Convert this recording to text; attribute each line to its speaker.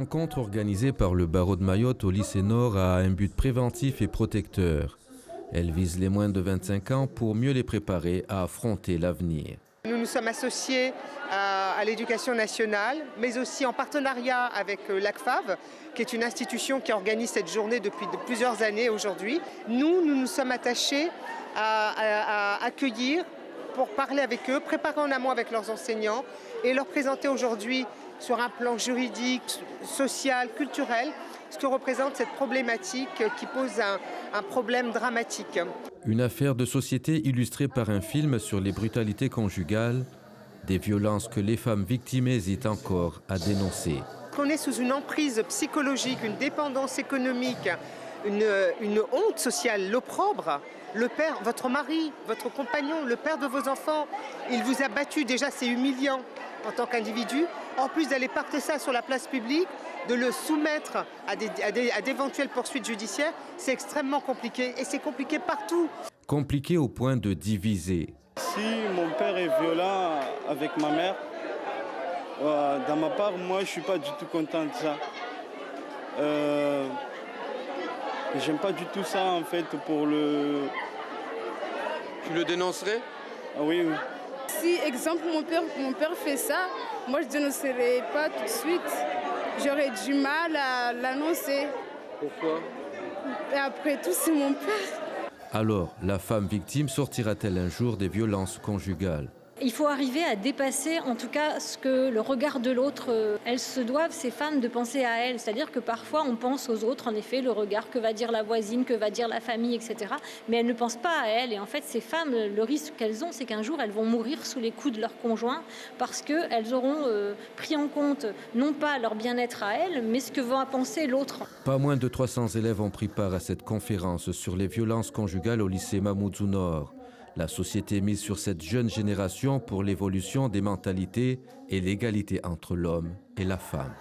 Speaker 1: Rencontre organisée par le barreau de Mayotte au lycée Nord a un but préventif et protecteur. Elle vise les moins de 25 ans pour mieux les préparer à affronter l'avenir.
Speaker 2: Nous nous sommes associés à l'éducation nationale, mais aussi en partenariat avec l'ACFAV, qui est une institution qui organise cette journée depuis plusieurs années aujourd'hui. Nous nous sommes attachés à accueillir, pour parler avec eux, préparer en amont avec leurs enseignants et leur présenter aujourd'hui sur un plan juridique, social, culturel, ce que représente cette problématique qui pose un problème dramatique.
Speaker 1: Une affaire de société illustrée par un film sur les brutalités conjugales, des violences que les femmes victimes hésitent encore à dénoncer.
Speaker 2: On est sous une emprise psychologique, une dépendance économique, une honte sociale, l'opprobre. Le père, votre mari, votre compagnon, le père de vos enfants, il vous a battu, déjà c'est humiliant en tant qu'individu. En plus d'aller porter ça sur la place publique, de le soumettre à d'éventuelles poursuites judiciaires, c'est extrêmement compliqué et c'est compliqué partout.
Speaker 1: Compliqué au point de diviser.
Speaker 3: Si mon père est violent avec ma mère, dans ma part, moi je suis pas du tout content de ça. J'aime pas du tout ça en fait pour le...
Speaker 4: Tu le dénoncerais?
Speaker 3: Ah oui, oui.
Speaker 5: Si, exemple, mon père fait ça, moi je ne dénoncerai pas tout de suite. J'aurais du mal à l'annoncer.
Speaker 4: Pourquoi?
Speaker 5: Et après tout, c'est mon père.
Speaker 1: Alors, la femme victime sortira-t-elle un jour des violences conjugales?
Speaker 6: Il faut arriver à dépasser, en tout cas, ce que le regard de l'autre. Elles se doivent, ces femmes, de penser à elles. C'est-à-dire que parfois, on pense aux autres, en effet, le regard que va dire la voisine, que va dire la famille, etc. Mais elles ne pensent pas à elles. Et en fait, ces femmes, le risque qu'elles ont, c'est qu'un jour, elles vont mourir sous les coups de leur conjoint parce qu'elles auront pris en compte, non pas leur bien-être à elles, mais ce que va penser l'autre.
Speaker 1: Pas moins de 300 élèves ont pris part à cette conférence sur les violences conjugales au lycée Mamoudzou Nord. La société mise sur cette jeune génération pour l'évolution des mentalités et l'égalité entre l'homme et la femme.